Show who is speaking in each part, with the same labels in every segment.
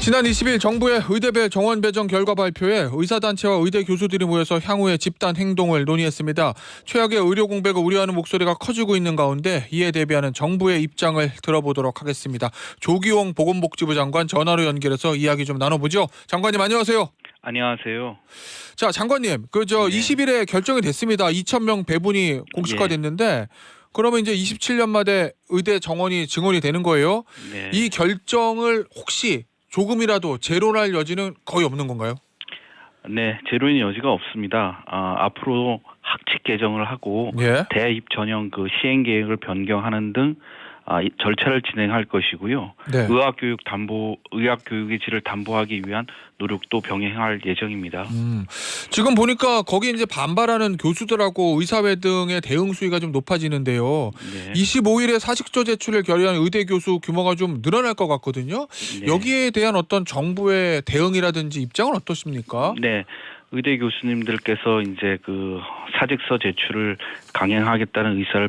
Speaker 1: 지난 20일 정부의 의대별 정원 배정 결과 발표에 의사단체와 의대 교수들이 모여서 향후의 집단 행동을 논의했습니다. 최악의 의료 공백을 우려하는 목소리가 커지고 있는 가운데 이에 대비하는 정부의 입장을 들어보도록 하겠습니다. 조기용 보건복지부 장관 전화로 연결해서 이야기 좀 나눠보죠. 장관님 안녕하세요.
Speaker 2: 안녕하세요.
Speaker 1: 자, 장관님,
Speaker 2: 네.
Speaker 1: 20일에 결정이 됐습니다. 2,000명 배분이 공식화됐는데 그러면 이제 27년 만에 의대 정원이 증원이 되는 거예요.
Speaker 2: 네.
Speaker 1: 이 결정을 혹시 조금이라도 제로할 여지는 거의 없는 건가요?
Speaker 2: 네, 제로인 여지가 없습니다. 앞으로 학칙 개정을 하고
Speaker 1: 예.
Speaker 2: 대입 전형 시행 계획을 변경하는 등 절차를 진행할 것이고요.
Speaker 1: 네.
Speaker 2: 의학 교육의 질을 담보하기 위한 노력도 병행할 예정입니다.
Speaker 1: 지금 보니까 거기 이제 반발하는 교수들하고 의사회 등의 대응 수위가 좀 높아지는데요.
Speaker 2: 네.
Speaker 1: 25일에 사직서 제출을 결의한 의대 교수 규모가 좀 늘어날 것 같거든요.
Speaker 2: 네.
Speaker 1: 여기에 대한 어떤 정부의 대응이라든지 입장은 어떠십니까?
Speaker 2: 네. 의대 교수님들께서 이제 사직서 제출을 강행하겠다는 의사를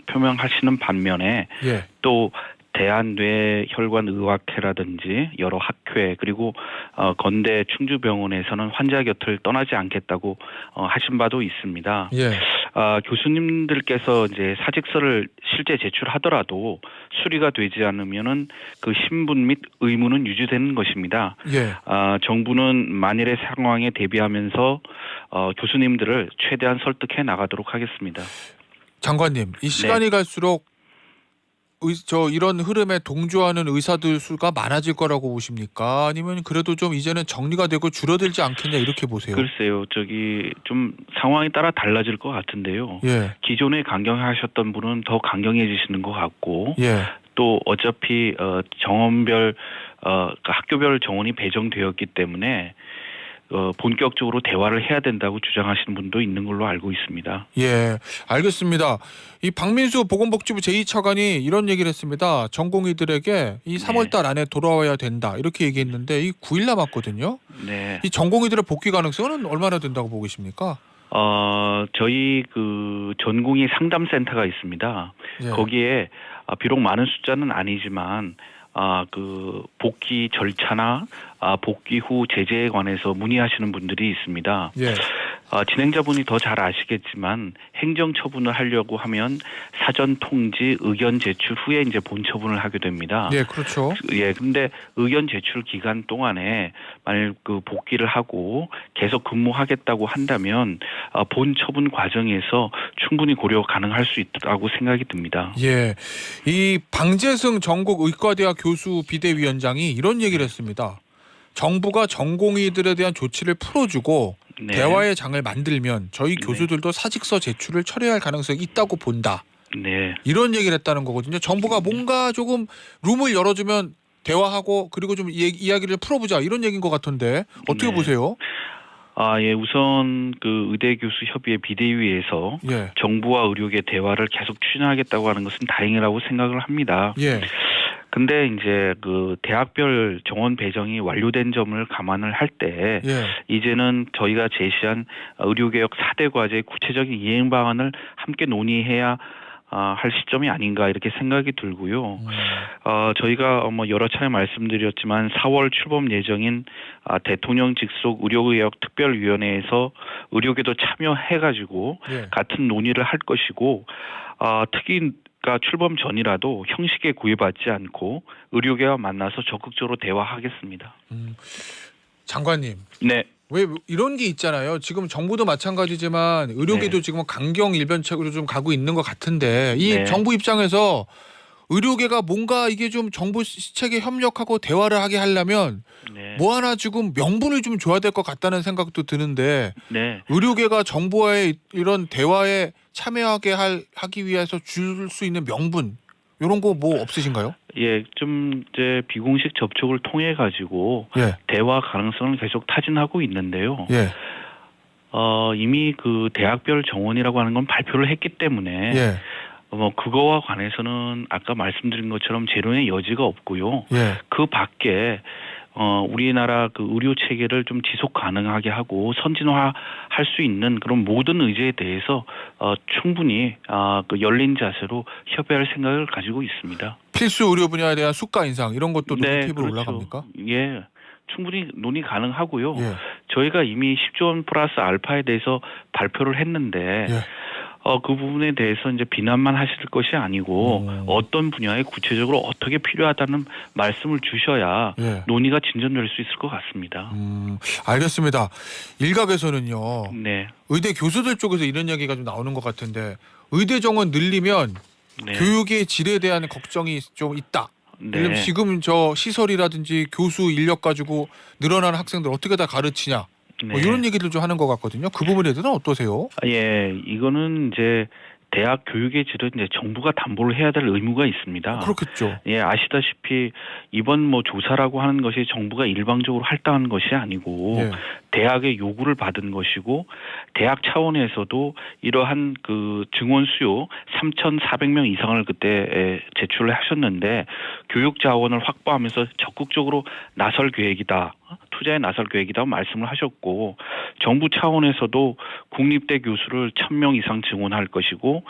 Speaker 2: 표명하시는 반면에
Speaker 1: 예.
Speaker 2: 또 대한뇌혈관의학회라든지 여러 학회 그리고 건대 충주병원에서는 환자 곁을 떠나지 않겠다고 하신 바도 있습니다.
Speaker 1: 예.
Speaker 2: 교수님들께서 이제 사직서를 실제 제출하더라도 수리가 되지 않으면은 신분 및 의무는 유지되는 것입니다.
Speaker 1: 예.
Speaker 2: 정부는 만일의 상황에 대비하면서 교수님들을 최대한 설득해 나가도록 하겠습니다.
Speaker 1: 장관님, 이 시간이 갈수록 이런 흐름에 동조하는 의사들 수가 많아질 거라고 보십니까? 아니면 그래도 좀 이제는 정리가 되고 줄어들지 않겠냐 이렇게 보세요?
Speaker 2: 글쎄요. 좀 상황에 따라 달라질 것 같은데요.
Speaker 1: 예.
Speaker 2: 기존에 강경하셨던 분은 더 강경해지시는 것 같고
Speaker 1: 예.
Speaker 2: 또 어차피 정원별 학교별 정원이 배정되었기 때문에 본격적으로 대화를 해야 된다고 주장하시는 분도 있는 걸로 알고 있습니다.
Speaker 1: 예, 알겠습니다. 이 박민수 보건복지부 제2차관이 이런 얘기를 했습니다. 전공의들에게 이 3월달 안에 돌아와야 된다 이렇게 얘기했는데 이 9일 남았거든요.
Speaker 2: 네.
Speaker 1: 이 전공의들의 복귀 가능성은 얼마나 된다고 보고 계십니까?
Speaker 2: 저희 전공의 상담센터가 있습니다.
Speaker 1: 예.
Speaker 2: 거기에 비록 많은 숫자는 아니지만 복귀 절차나 복귀 후 제재에 관해서 문의하시는 분들이 있습니다.
Speaker 1: 예.
Speaker 2: 진행자분이 더 잘 아시겠지만 행정 처분을 하려고 하면 사전 통지 의견 제출 후에 이제 본 처분을 하게 됩니다.
Speaker 1: 예, 그렇죠.
Speaker 2: 예, 근데 의견 제출 기간 동안에 만일 복귀를 하고 계속 근무하겠다고 한다면 본 처분 과정에서 충분히 고려 가능할 수 있다고 생각이 듭니다.
Speaker 1: 예, 이 방재승 전국 의과대학 교수 비대위원장이 이런 얘기를 했습니다. 정부가 전공의들에 대한 조치를 풀어주고
Speaker 2: 네.
Speaker 1: 대화의 장을 만들면 저희
Speaker 2: 네.
Speaker 1: 교수들도 사직서 제출을 철회할 가능성이 있다고 본다.
Speaker 2: 네.
Speaker 1: 이런 얘기를 했다는 거거든요. 정부가 뭔가 조금 룸을 열어주면 대화하고 그리고 좀 이야기를 풀어보자 이런 얘기인 것 같은데 어떻게
Speaker 2: 네.
Speaker 1: 보세요?
Speaker 2: 예, 우선 의대 교수 협의회 비대위에서
Speaker 1: 예.
Speaker 2: 정부와 의료계 대화를 계속 추진하겠다고 하는 것은 다행이라고 생각을 합니다.
Speaker 1: 예.
Speaker 2: 근데 이제 대학별 정원 배정이 완료된 점을 감안을 할 때
Speaker 1: 예.
Speaker 2: 이제는 저희가 제시한 의료개혁 4대 과제의 구체적인 이행 방안을 함께 논의해야 할 시점이 아닌가 이렇게 생각이 들고요. 저희가 여러 차례 말씀드렸지만 4월 출범 예정인 대통령 직속 의료개혁 특별위원회에서 의료계도 참여해가지고
Speaker 1: 예.
Speaker 2: 같은 논의를 할 것이고 특히가 출범 전이라도 형식에 구애받지 않고 의료계와 만나서 적극적으로 대화하겠습니다.
Speaker 1: 장관님.
Speaker 2: 네.
Speaker 1: 왜 이런 게 있잖아요. 지금 정부도 마찬가지지만 의료계도
Speaker 2: 네.
Speaker 1: 지금 강경 일변책으로 좀 가고 있는 것 같은데 이
Speaker 2: 네.
Speaker 1: 정부 입장에서 의료계가 뭔가 이게 좀 정부 시책에 협력하고 대화를 하게 하려면
Speaker 2: 네.
Speaker 1: 뭐 하나 지금 명분을 좀 줘야 될 것 같다는 생각도 드는데
Speaker 2: 네.
Speaker 1: 의료계가 정부와의 이런 대화에 참여하게 하기 위해서 줄 수 있는 명분 이런 거 뭐 없으신가요?
Speaker 2: 예, 좀 이제 비공식 접촉을 통해 가지고
Speaker 1: 예.
Speaker 2: 대화 가능성을 계속 타진하고 있는데요.
Speaker 1: 예.
Speaker 2: 이미 대학별 정원이라고 하는 건 발표를 했기 때문에
Speaker 1: 예.
Speaker 2: 그거와 관해서는 아까 말씀드린 것처럼 제로의 여지가 없고요.
Speaker 1: 예.
Speaker 2: 그 밖에 우리나라 의료 체계를 좀 지속 가능하게 하고 선진화할 수 있는 그런 모든 의제에 대해서 충분히 열린 자세로 협의할 생각을 가지고 있습니다.
Speaker 1: 필수 의료 분야에 대한 수가 인상 이런 것도
Speaker 2: 네,
Speaker 1: 노티브로
Speaker 2: 그렇죠.
Speaker 1: 올라갑니까?
Speaker 2: 예. 충분히 논의 가능하고요.
Speaker 1: 예.
Speaker 2: 저희가 이미 10조 원 플러스 알파에 대해서 발표를 했는데
Speaker 1: 예.
Speaker 2: 그 부분에 대해서 이제 비난만 하실 것이 아니고 어떤 분야에 구체적으로 어떻게 필요하다는 말씀을 주셔야
Speaker 1: 예.
Speaker 2: 논의가 진전될 수 있을 것 같습니다.
Speaker 1: 알겠습니다. 일각에서는요.
Speaker 2: 네.
Speaker 1: 의대 교수들 쪽에서 이런 얘기가 좀 나오는 것 같은데 의대 정원 늘리면
Speaker 2: 네.
Speaker 1: 교육의 질에 대한 걱정이 좀 있다.
Speaker 2: 네.
Speaker 1: 왜냐면 지금 저 시설이라든지 교수 인력 가지고 늘어나는 학생들 어떻게 다 가르치냐. 뭐
Speaker 2: 네.
Speaker 1: 이런 얘기를 좀 하는 것 같거든요. 그 부분에 대해서는 어떠세요?
Speaker 2: 예, 이거는 이제 대학 교육의 질은 이제 정부가 담보를 해야 될 의무가 있습니다.
Speaker 1: 그렇겠죠.
Speaker 2: 예, 아시다시피 이번 뭐 조사라고 하는 것이 정부가 일방적으로 할당한 것이 아니고
Speaker 1: 예.
Speaker 2: 대학의 요구를 받은 것이고 대학 차원에서도 이러한 그 증원 수요 3,400명 이상을 그때 제출을 하셨는데 교육 자원을 확보하면서 적극적으로 나설 계획이다. 투자에 나설 계획이라고 말씀을 하셨고 정부 차원에서도 국립대 교수를 1,000명 이상 증원할 것이고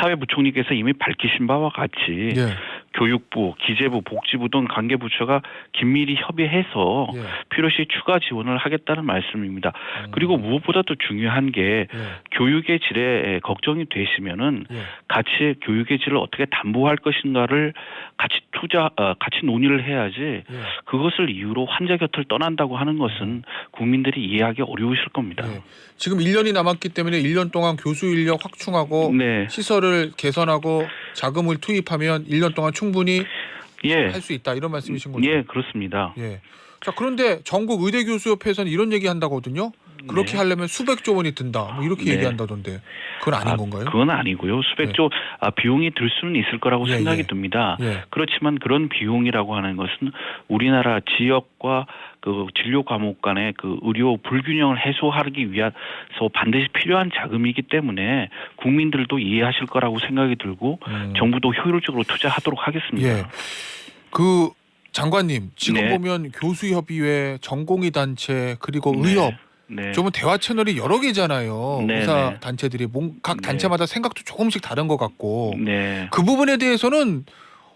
Speaker 2: 사회부총리께서 이미 밝히신 바와 같이
Speaker 1: 예.
Speaker 2: 교육부, 기재부, 복지부 등 관계부처가 긴밀히 협의해서
Speaker 1: 예.
Speaker 2: 필요시 추가 지원을 하겠다는 말씀입니다. 그리고 무엇보다 도 중요한 게
Speaker 1: 예.
Speaker 2: 교육의 질에 걱정이 되시면은
Speaker 1: 예.
Speaker 2: 같이 교육의 질을 어떻게 담보할 것인가를 같이 논의를 해야지
Speaker 1: 예.
Speaker 2: 그것을 이유로 환자 곁을 떠난다고 하는 것은 국민들이 이해하기 어려우실 겁니다.
Speaker 1: 예. 지금 1년이 남았기 때문에 1년 동안 교수 인력 확충하고
Speaker 2: 네.
Speaker 1: 시설을 개선하고 자금을 투입하면 1년 동안 충분히
Speaker 2: 예.
Speaker 1: 할 수 있다 이런 말씀이신 거죠?
Speaker 2: 예, 그렇습니다.
Speaker 1: 예. 자, 그런데 전국 의대교수협회에서는 이런 얘기 한다거든요. 그렇게
Speaker 2: 네.
Speaker 1: 하려면 수백조 원이 든다. 뭐 이렇게
Speaker 2: 네.
Speaker 1: 얘기한다던데. 그건 아닌 건가요?
Speaker 2: 그건 아니고요. 수백조 비용이 들 수는 있을 거라고
Speaker 1: 예,
Speaker 2: 생각이
Speaker 1: 예.
Speaker 2: 듭니다.
Speaker 1: 예.
Speaker 2: 그렇지만 그런 비용이라고 하는 것은 우리나라 지역과 그 진료 과목 간의 그 의료 불균형을 해소하기 위해서 반드시 필요한 자금이기 때문에 국민들도 이해하실 거라고 생각이 들고 정부도 효율적으로 투자하도록 하겠습니다.
Speaker 1: 예. 그 장관님 지금
Speaker 2: 네.
Speaker 1: 보면 교수협의회, 전공의 단체 그리고
Speaker 2: 네.
Speaker 1: 의협
Speaker 2: 네.
Speaker 1: 좀 대화 채널이 여러 개잖아요.
Speaker 2: 네,
Speaker 1: 의사
Speaker 2: 네.
Speaker 1: 단체들이 각
Speaker 2: 네.
Speaker 1: 단체마다 생각도 조금씩 다른 것 같고
Speaker 2: 네.
Speaker 1: 그 부분에 대해서는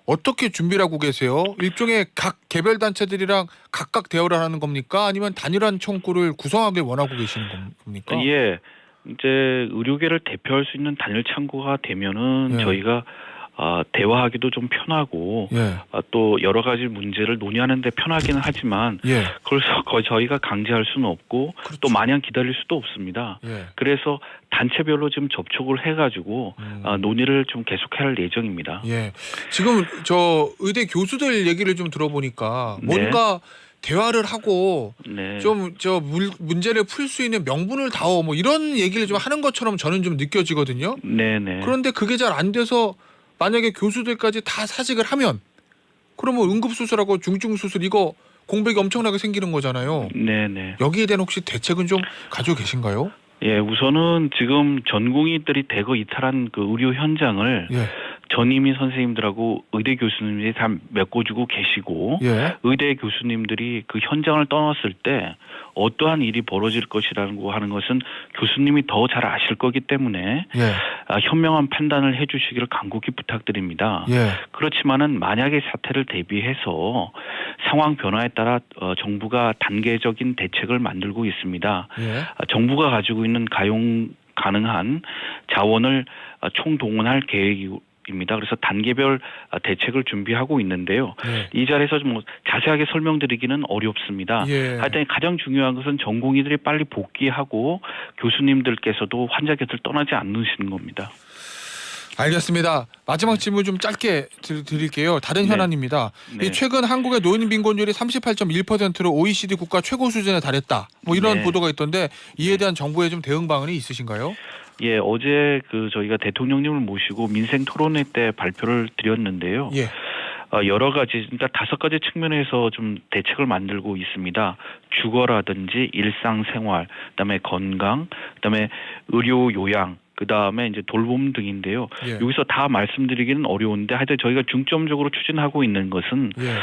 Speaker 1: 어떻게 준비를 하고 계세요? 일종의 각 개별 단체들이랑 각각 대화를 하는 겁니까? 아니면 단일한 총구를 구성하길 원하고 계시는 겁니까?
Speaker 2: 예. 이제 의료계를 대표할 수 있는 단일 창구가 되면은
Speaker 1: 예.
Speaker 2: 저희가 대화하기도 좀 편하고
Speaker 1: 예.
Speaker 2: 또 여러 가지 문제를 논의하는 데 편하기는 하지만
Speaker 1: 예.
Speaker 2: 그래서 저희가 강제할 수는 없고
Speaker 1: 그렇죠.
Speaker 2: 또 마냥 기다릴 수도 없습니다.
Speaker 1: 예.
Speaker 2: 그래서 단체별로 지금 접촉을 해가지고 논의를 좀 계속해야 할 예정입니다.
Speaker 1: 예. 지금 저 의대 교수들 얘기를 좀 들어보니까
Speaker 2: 네.
Speaker 1: 뭔가 대화를 하고
Speaker 2: 네.
Speaker 1: 좀 저 문제를 풀 수 있는 명분을 다오 뭐 이런 얘기를 좀 하는 것처럼 저는 좀 느껴지거든요.
Speaker 2: 네네.
Speaker 1: 그런데 그게 잘 안 돼서 만약에 교수들까지 다 사직을 하면 그러면 응급수술하고 중증수술 이거 공백이 엄청나게 생기는 거잖아요.
Speaker 2: 네네.
Speaker 1: 여기에 대한 혹시 대책은 좀 가지고 계신가요?
Speaker 2: 예, 우선은 지금 전공의들이 대거 이탈한 그 의료 현장을
Speaker 1: 예.
Speaker 2: 전임의 선생님들하고 의대 교수님들이 다 메꿔주고 계시고
Speaker 1: 예.
Speaker 2: 의대 교수님들이 그 현장을 떠났을 때 어떠한 일이 벌어질 것이라고 하는 것은 교수님이 더 잘 아실 거기 때문에
Speaker 1: 예.
Speaker 2: 현명한 판단을 해주시기를 간곡히 부탁드립니다.
Speaker 1: 예.
Speaker 2: 그렇지만은 만약의 사태를 대비해서 상황 변화에 따라 정부가 단계적인 대책을 만들고 있습니다.
Speaker 1: 예.
Speaker 2: 정부가 가지고 있는 가능한 자원을 총동원할 계획입니다. 그래서 단계별 대책을 준비하고 있는데요.
Speaker 1: 예.
Speaker 2: 이 자리에서 좀 자세하게 설명드리기는 어렵습니다.
Speaker 1: 예.
Speaker 2: 하여튼 가장 중요한 것은 전공의들이 빨리 복귀하고 교수님들께서도 환자 곁을 떠나지 않으시는 겁니다.
Speaker 1: 알겠습니다. 마지막 질문 좀 짧게 드릴게요. 다른
Speaker 2: 네.
Speaker 1: 현안입니다.
Speaker 2: 네.
Speaker 1: 이 최근 한국의 노인 빈곤율이 38.1%로 OECD 국가 최고 수준에 달했다. 뭐 이런
Speaker 2: 네.
Speaker 1: 보도가 있던데 이에 대한 정부의 좀 대응 방안이 있으신가요?
Speaker 2: 예, 어제 저희가 대통령님을 모시고 민생 토론회 때 발표를 드렸는데요.
Speaker 1: 예.
Speaker 2: 여러 가지, 그러니까 5가지 측면에서 좀 대책을 만들고 있습니다. 주거라든지 일상생활, 그다음에 건강, 그다음에 의료 요양, 그다음에 이제 돌봄 등인데요.
Speaker 1: 예.
Speaker 2: 여기서 다 말씀드리기는 어려운데 하여튼 저희가 중점적으로 추진하고 있는 것은
Speaker 1: 예.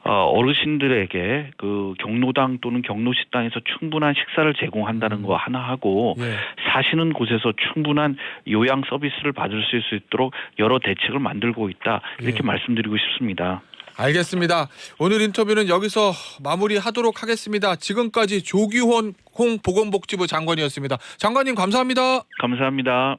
Speaker 2: 어르신들에게 그 경로당 또는 경로식당에서 충분한 식사를 제공한다는 거 하나 하고
Speaker 1: 예.
Speaker 2: 사시는 곳에서 충분한 요양 서비스를 받을 수 있도록 여러 대책을 만들고 있다. 이렇게
Speaker 1: 예.
Speaker 2: 말씀드리고 싶습니다.
Speaker 1: 알겠습니다. 오늘 인터뷰는 여기서 마무리하도록 하겠습니다. 지금까지 조규홍 보건복지부 장관이었습니다. 장관님 감사합니다.
Speaker 2: 감사합니다.